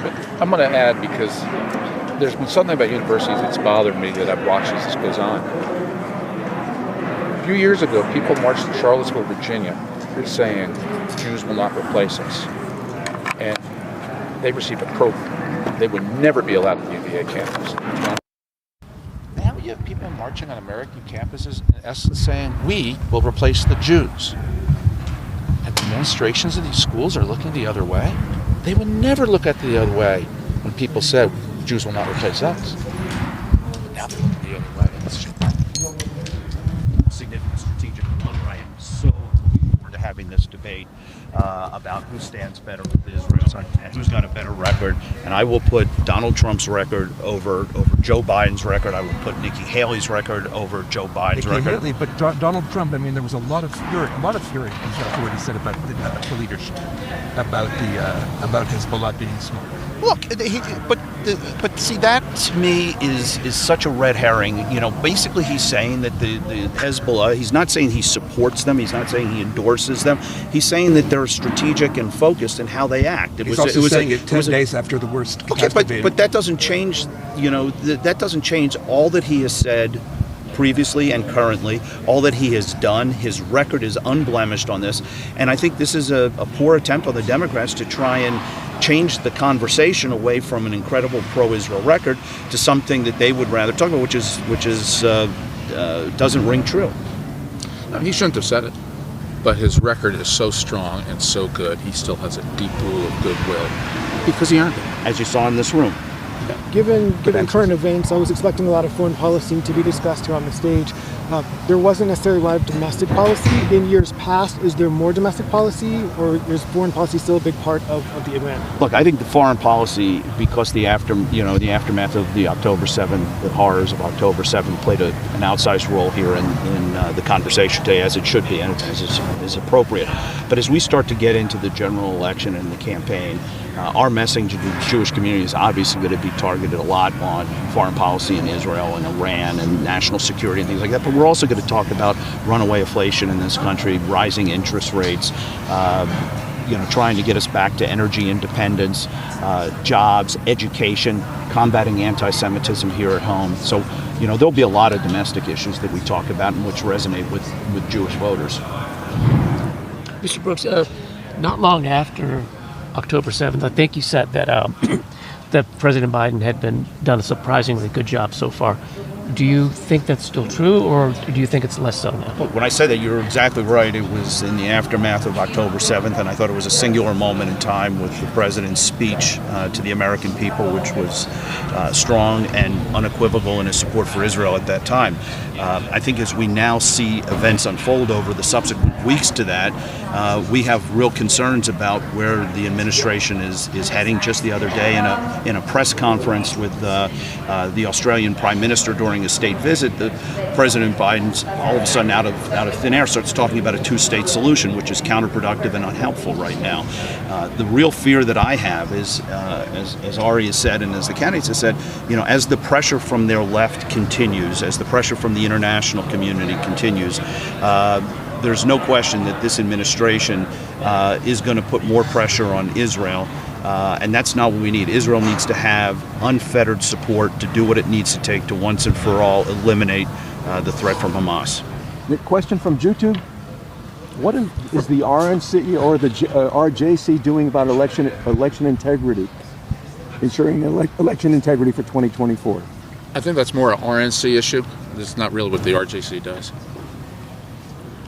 But I'm going to add, because there's been something about universities that's bothered me that I've watched as this goes on. A few years ago, people marched to Charlottesville, Virginia, saying Jews will not replace us. And they received a program. They would never be allowed to the UVA campus. Now you have people marching on American campuses in essence saying, we will replace the Jews. And the administrations of these schools are looking the other way. They would never look at the other way when people said, Jews will not replace us. Now they're looking the other way. It's significant strategic blunder. I am so looking forward to having this debate about who stands better with Israel and who's got a better record. And I will put Donald Trump's record over Joe Biden's record. I will put Nikki Haley's record over Joe Biden's record. Haley, but Donald Trump, I mean, there was a lot of fury in what he said about the leadership, about Hezbollah being smart. Look, but see, that to me is such a red herring. You know, basically he's saying that the Hezbollah, he's not saying he supports them, he's not saying he endorses them, he's saying that they're strategic and focused in how they act. He's also saying it 10 days after the worst. Okay, but that doesn't change, you know, that doesn't change all that he has said previously and currently, all that he has done. His record is unblemished on this, and I think this is a poor attempt on the Democrats to try and change the conversation away from an incredible pro-Israel record to something that they would rather talk about, which is doesn't ring true. No, he shouldn't have said it, but his record is so strong and so good, he still has a deep pool of goodwill because he earned it, as you saw in this room. Given current events, I was expecting a lot of foreign policy to be discussed here on the stage. There wasn't necessarily a lot of domestic policy in years past. Is there more domestic policy, or is foreign policy still a big part of the event? Look, I think the foreign policy, because the aftermath of the October 7th, the horrors of October 7th, played an outsized role here in the conversation today, as it should be, and as is appropriate. But as we start to get into the general election and the campaign, our messaging to the Jewish community is obviously going to be targeted a lot on foreign policy in Israel and Iran and national security and things like that. But we're also going to talk about runaway inflation in this country, rising interest rates, trying to get us back to energy independence, jobs, education, combating anti-Semitism here at home. So, there'll be a lot of domestic issues that we talk about and which resonate with Jewish voters. Mr. Brooks, not long after October 7th, I think you said that that President Biden had done a surprisingly good job so far. Do you think that's still true, or do you think it's less so now? Well, when I say that, you're exactly right. It was in the aftermath of October 7th, and I thought it was a singular moment in time with the president's speech to the American people, which was strong and unequivocal in his support for Israel at that time. I think as we now see events unfold over the subsequent weeks to that, we have real concerns about where the administration is heading. Just the other day in a press conference with the Australian Prime Minister during a state visit, President Biden's all of a sudden out of thin air starts talking about a two-state solution, which is counterproductive and unhelpful right now. The real fear that I have is, as Ari has said and as the candidates have said, as the pressure from their left continues, as the pressure from the international community continues, there's no question that this administration is going to put more pressure on Israel. And that's not what we need. Israel needs to have unfettered support to do what it needs to take to once and for all eliminate the threat from Hamas. The question from JewTube: what is the RNC or the R.J.C. doing about election integrity, ensuring election integrity for 2024? I think that's more an RNC issue. It's not really what the R.J.C. does.